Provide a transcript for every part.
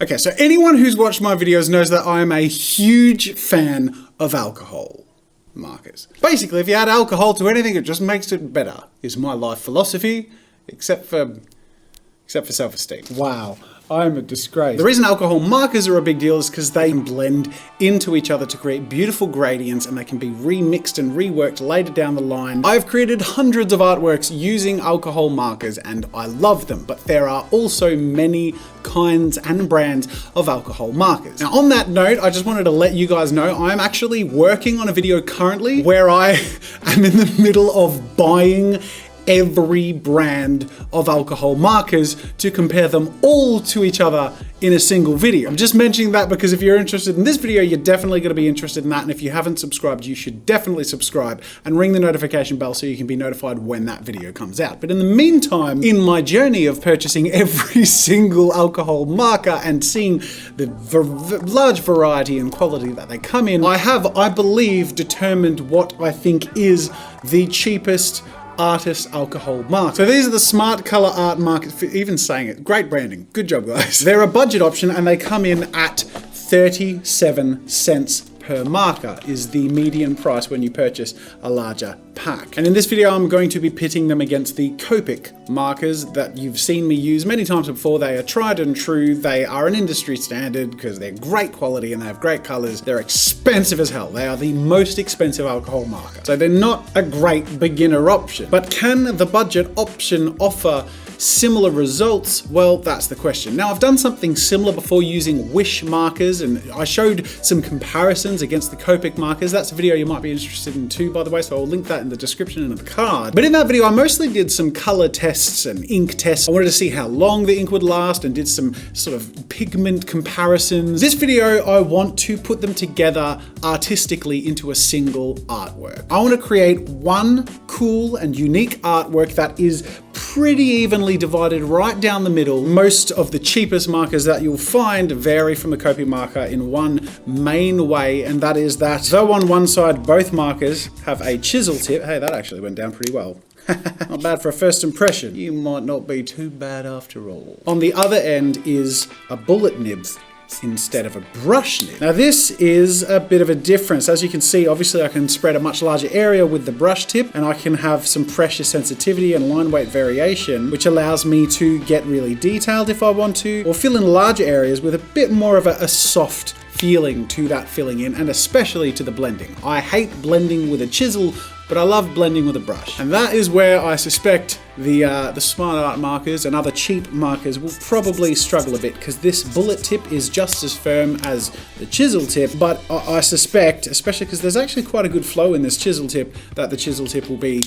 Okay, so anyone who's watched my videos knows that I am a huge fan of alcohol markers. Basically, if you add alcohol to anything, it just makes it better, is my life philosophy, except for self-esteem. Wow, I'm a disgrace. The reason alcohol markers are a big deal is because they can blend into each other to create beautiful gradients, and they can be remixed and reworked later down the line. I've created hundreds of artworks using alcohol markers and I love them, but there are also many kinds and brands of alcohol markers. Now on that note, I just wanted to let you guys know I'm actually working on a video currently where I am in the middle of buying every brand of alcohol markers to compare them all to each other in a single video. I'm just mentioning that because if you're interested in this video, you're definitely going to be interested in that. And if you haven't subscribed, you should definitely subscribe and ring the notification bell so you can be notified when that video comes out. But in the meantime, in my journey of purchasing every single alcohol marker and seeing the large variety and quality that they come in, I have, I believe, determined what I think is the cheapest artist alcohol marker. So these are the Smart Color Art markers, for even saying it. Great branding. Good job, guys. They're a budget option and they come in at 37 cents per marker is the median price when you purchase a larger pack. And in this video, I'm going to be pitting them against the Copic markers that you've seen me use many times before. They are tried and true. They are an industry standard because they're great quality and they have great colors. They're expensive as hell. They are the most expensive alcohol marker. So they're not a great beginner option. But can the budget option offer similar results? Well, that's the question. Now, I've done something similar before using Wish markers, and I showed some comparisons against the Copic markers. That's a video you might be interested in too, by the way, so I'll link that in the description and in the card. But in that video, I mostly did some color tests and ink tests. I wanted to see how long the ink would last and did some sort of pigment comparisons. This video, I want to put them together artistically into a single artwork. I want to create one cool and unique artwork that is pretty evenly divided right down the middle. Most of the cheapest markers that you'll find vary from the Copic marker in one main way, and that is that though on one side both markers have a chisel tip, hey, that actually went down pretty well. Not bad for a first impression. You might not be too bad after all. On the other end is a bullet nib instead of a brush nib. Now this is a bit of a difference. As you can see, obviously I can spread a much larger area with the brush tip, and I can have some pressure sensitivity and line weight variation, which allows me to get really detailed if I want to, or fill in larger areas with a bit more of a soft feeling to that filling in, and especially to the blending. I hate blending with a chisel, but I love blending with a brush. And that is where I suspect the Smart Art markers and other cheap markers will probably struggle a bit, because this bullet tip is just as firm as the chisel tip, but I suspect, especially because there's actually quite a good flow in this chisel tip, that the chisel tip will be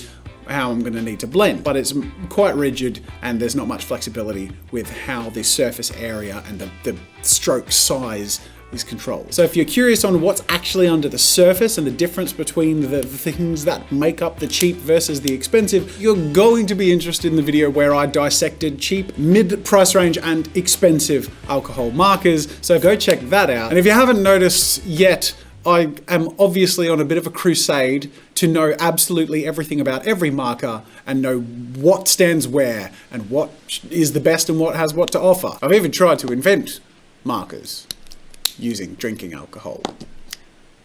how I'm going to need to blend. But it's quite rigid and there's not much flexibility with how the surface area and the stroke size is controlled. So if you're curious on what's actually under the surface and the difference between the things that make up the cheap versus the expensive, you're going to be interested in the video where I dissected cheap, mid-price range and expensive alcohol markers. So go check that out. And if you haven't noticed yet, I am obviously on a bit of a crusade to know absolutely everything about every marker and know what stands where and what is the best and what has what to offer. I've even tried to invent markers using drinking alcohol,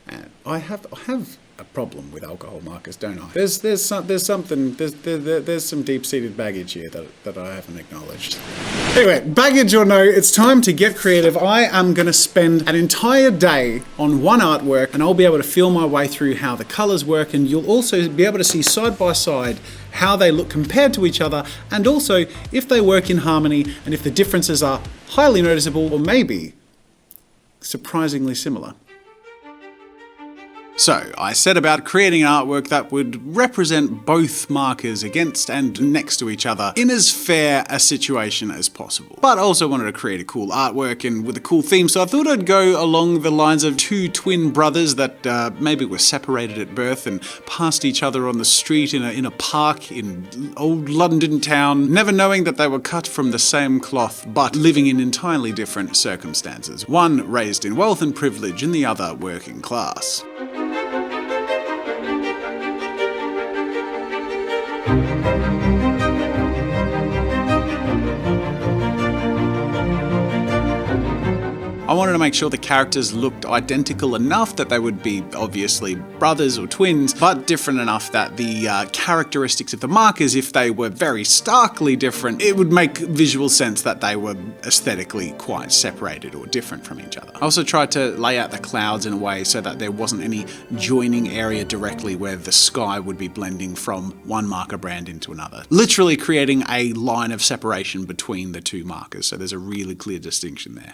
and I have a problem with alcohol markers, don't I? There's some deep-seated baggage here that I haven't acknowledged. Anyway, baggage or no, it's time to get creative. I am going to spend an entire day on one artwork, and I'll be able to feel my way through how the colors work, and you'll also be able to see side by side how they look compared to each other, and also if they work in harmony and if the differences are highly noticeable or maybe surprisingly similar. So, I set about creating an artwork that would represent both markers against and next to each other in as fair a situation as possible. But I also wanted to create a cool artwork and with a cool theme, so I thought I'd go along the lines of two twin brothers that maybe were separated at birth and passed each other on the street in a park in old London town, never knowing that they were cut from the same cloth but living in entirely different circumstances. One raised in wealth and privilege and the other working class. I wanted to make sure the characters looked identical enough that they would be obviously brothers or twins, but different enough that the characteristics of the markers, if they were very starkly different, it would make visual sense that they were aesthetically quite separated or different from each other. I also tried to lay out the clouds in a way so that there wasn't any joining area directly where the sky would be blending from one marker brand into another. Literally creating a line of separation between the two markers, so there's a really clear distinction there.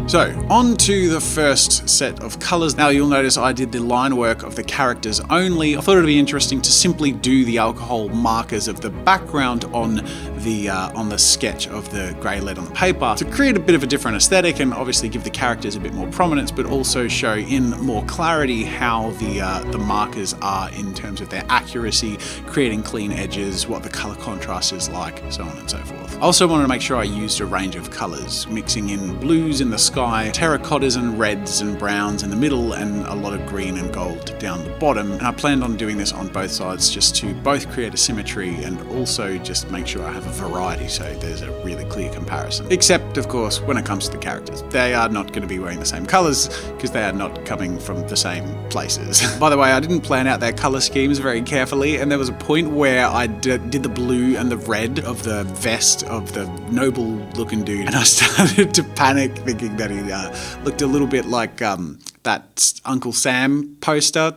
So, on to the first set of colours. Now you'll notice I did the line work of the characters only. I thought it'd be interesting to simply do the alcohol markers of the background on the sketch of the grey lead on the paper to create a bit of a different aesthetic and obviously give the characters a bit more prominence, but also show in more clarity how the markers are in terms of their accuracy, creating clean edges, what the colour contrast is like, so on and so forth. I also wanted to make sure I used a range of colours, mixing in blues in the sky, terracottas and reds and browns in the middle, and a lot of green and gold down the bottom. And I planned on doing this on both sides just to both create a symmetry and also just make sure I have a variety so there's a really clear comparison. Except, of course, when it comes to the characters. They are not going to be wearing the same colours because they are not coming from the same places. By the way, I didn't plan out their colour schemes very carefully, and there was a point where I did the blue and the red of the vest of the noble looking dude, and I started to panic thinking that he looked a little bit like that Uncle Sam poster.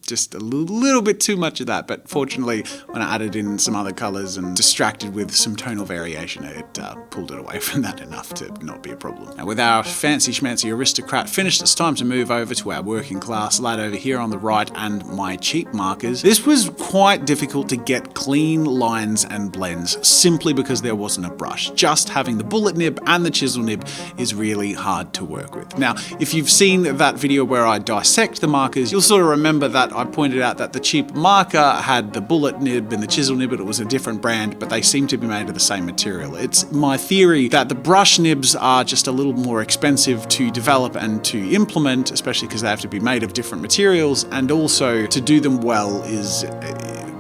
Just a little bit too much of that, but fortunately when I added in some other colours and distracted with some tonal variation, it pulled it away from that enough to not be a problem. Now with our fancy schmancy aristocrat finished, it's time to move over to our working class lad over here on the right and my cheap markers. This was quite difficult to get clean lines and blends simply because there wasn't a brush. Just having the bullet nib and the chisel nib is really hard to work with. Now if you've seen that video where I dissect the markers, you'll sort of remember that I pointed out that the cheap marker had the bullet nib and the chisel nib, but it was a different brand, but they seem to be made of the same material. It's my theory that the brush nibs are just a little more expensive to develop and to implement, especially because they have to be made of different materials, and also to do them well is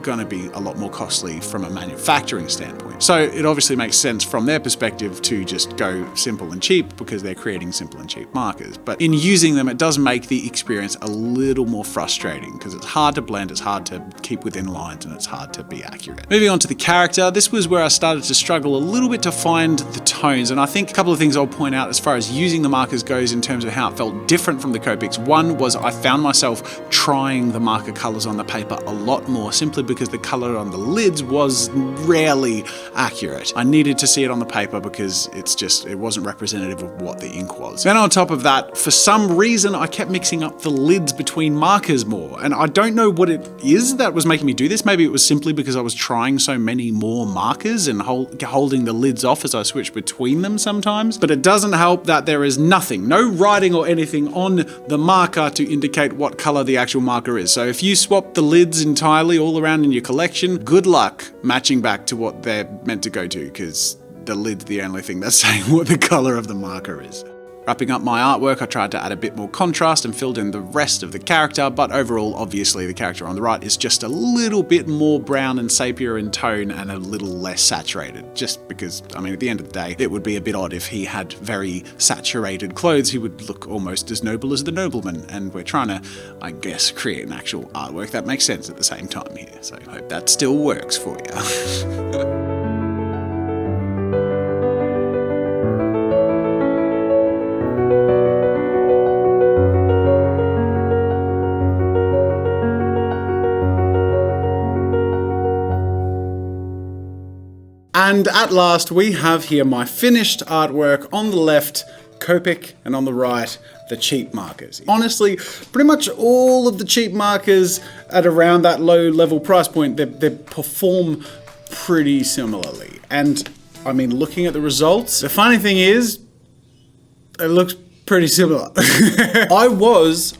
going to be a lot more costly from a manufacturing standpoint. So it obviously makes sense from their perspective to just go simple and cheap because they're creating simple and cheap markers. But in using them, it does make the experience a little more frustrating because it's hard to blend, it's hard to keep within lines, and it's hard to be accurate. Moving on to the character, this was where I started to struggle a little bit to find the tones, and I think a couple of things I'll point out as far as using the markers goes in terms of how it felt different from the Copics. One was I found myself trying the marker colors on the paper a lot more simply because the color on the lids was rarely accurate. I needed to see it on the paper because it wasn't representative of what the ink was. Then on top of that, for some reason, I kept mixing up the lids between markers more, and I don't know what it is that was making me do this. Maybe it was simply because I was trying so many more markers and holding the lids off as I switched between them sometimes. But it doesn't help that there is nothing, no writing or anything on the marker to indicate what color the actual marker is. So if you swap the lids entirely all around in your collection, good luck matching back to what they're meant to go to, because the lid's the only thing that's saying what the color of the marker is. Wrapping up my artwork, I tried to add a bit more contrast and filled in the rest of the character, but overall, obviously, the character on the right is just a little bit more brown and sepia in tone and a little less saturated, just because, I mean, at the end of the day, it would be a bit odd if he had very saturated clothes. He would look almost as noble as the nobleman, and we're trying to, I guess, create an actual artwork that makes sense at the same time here, so I hope that still works for you. And at last, we have here my finished artwork. On the left, Copic, and on the right, the cheap markers. Honestly, pretty much all of the cheap markers at around that low level price point, they perform pretty similarly. And I mean, looking at the results, the funny thing is, it looks pretty similar. I was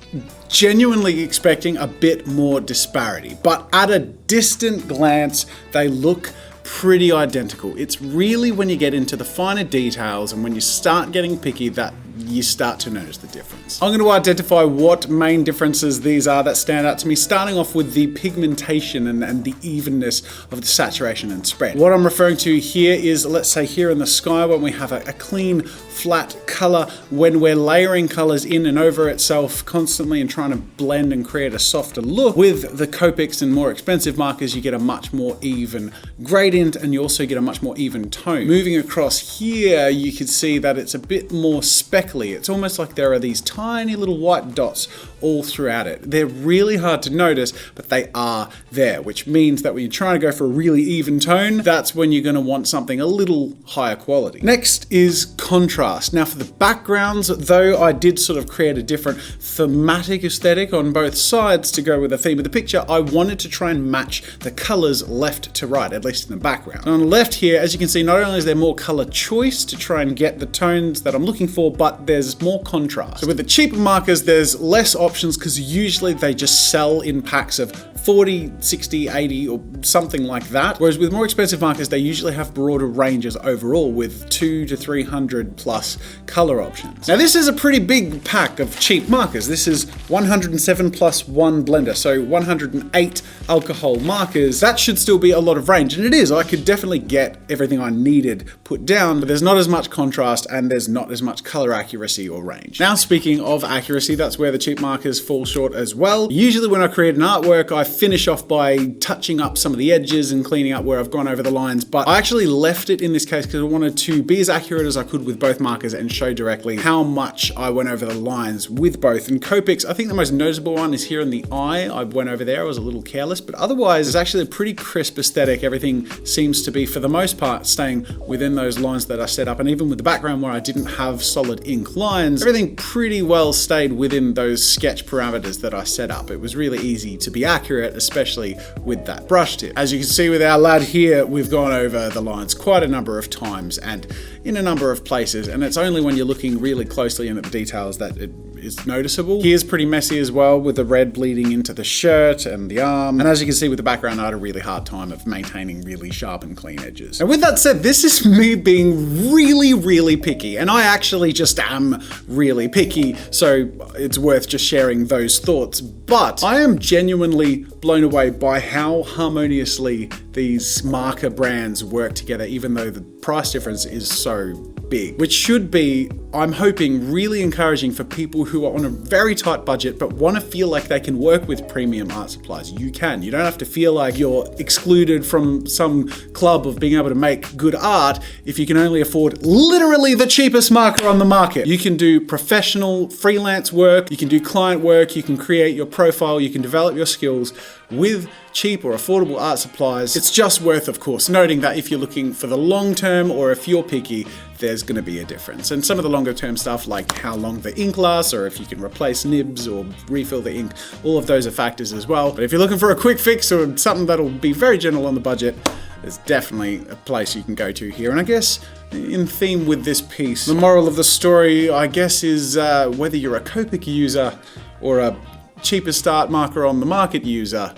genuinely expecting a bit more disparity, but at a distant glance, they look pretty identical. It's really when you get into the finer details and when you start getting picky that you start to notice the difference. I'm going to identify what main differences these are that stand out to me, starting off with the pigmentation and the evenness of the saturation and spread. What I'm referring to here is, let's say here in the sky, when we have a clean, flat color, when we're layering colors in and over itself constantly and trying to blend and create a softer look. With the Copics and more expensive markers, you get a much more even gradient and you also get a much more even tone. Moving across here, you can see that it's a bit more speckly. It's almost like there are these tiny little white dots all throughout it. They're really hard to notice, but they are there, which means that when you're trying to go for a really even tone, that's when you're going to want something a little higher quality. Next is contrast. Now for the backgrounds, though I did sort of create a different thematic aesthetic on both sides to go with the theme of the picture, I wanted to try and match the colors left to right, at least in the background. And on the left here, as you can see, not only is there more color choice to try and get the tones that I'm looking for, but there's more contrast. So with the cheaper markers, there's less options because usually they just sell in packs of 40, 60, 80 or something like that. Whereas with more expensive markers, they usually have broader ranges overall with 200 to 300 plus color options. Now this is a pretty big pack of cheap markers. This is 107 plus 1 blender, so 108 alcohol markers. That should still be a lot of range, and it is. I could definitely get everything I needed put down, but there's not as much contrast and there's not as much color accuracy or range. Now speaking of accuracy, that's where the cheap markers fall short as well. Usually when I create an artwork, I finish off by touching up some of the edges and cleaning up where I've gone over the lines, but I actually left it in this case because I wanted to be as accurate as I could with both markers and show directly how much I went over the lines with both. And Copics, I think the most noticeable one is here in the eye. I went over there, I was a little careless, but otherwise it's actually a pretty crisp aesthetic. Everything seems to be, for the most part, staying within those lines that I set up, and even with the background where I didn't have solid ink lines, everything pretty well stayed within those sketch parameters that I set up. It was really easy to be accurate, especially with that brush tip. As you can see with our lad here, we've gone over the lines quite a number of times and in a number of places, and it's only when you're looking really closely in at the details that it is noticeable. Here's pretty messy as well, with the red bleeding into the shirt and the arm. And as you can see with the background, I had a really hard time of maintaining really sharp and clean edges. And with that said, this is me being really, really picky. And I actually just am really picky, so it's worth just sharing those thoughts. But I am genuinely blown away by how harmoniously these marker brands work together, even though the price difference is so big, which should be, I'm hoping, really encouraging for people who are on a very tight budget but want to feel like they can work with premium art supplies. You can. You don't have to feel like you're excluded from some club of being able to make good art if you can only afford literally the cheapest marker on the market. You can do professional freelance work, you can do client work, you can create your profile, you can develop your skills with cheap or affordable art supplies. It's just worth, of course, noting that if you're looking for the long term or if you're picky, there's going to be a difference. And some of the longer term stuff, like how long the ink lasts or if you can replace nibs or refill the ink, all of those are factors as well. But if you're looking for a quick fix or something that'll be very gentle on the budget, there's definitely a place you can go to here. And I guess in theme with this piece, the moral of the story, I guess, is whether you're a Copic user or a cheapest art marker on the market user,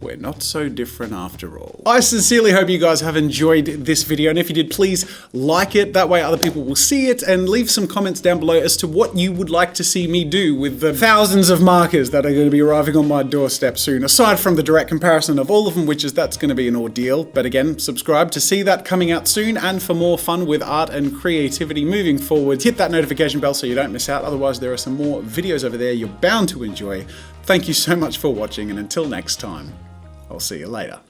we're not so different after all. I sincerely hope you guys have enjoyed this video, and if you did, please like it. That way other people will see it, and leave some comments down below as to what you would like to see me do with the thousands of markers that are going to be arriving on my doorstep soon, aside from the direct comparison of all of them, which is that's going to be an ordeal. But again, subscribe to see that coming out soon, and for more fun with art and creativity moving forward, hit that notification bell so you don't miss out. Otherwise, there are some more videos over there you're bound to enjoy. Thank you so much for watching, and until next time, I'll see you later.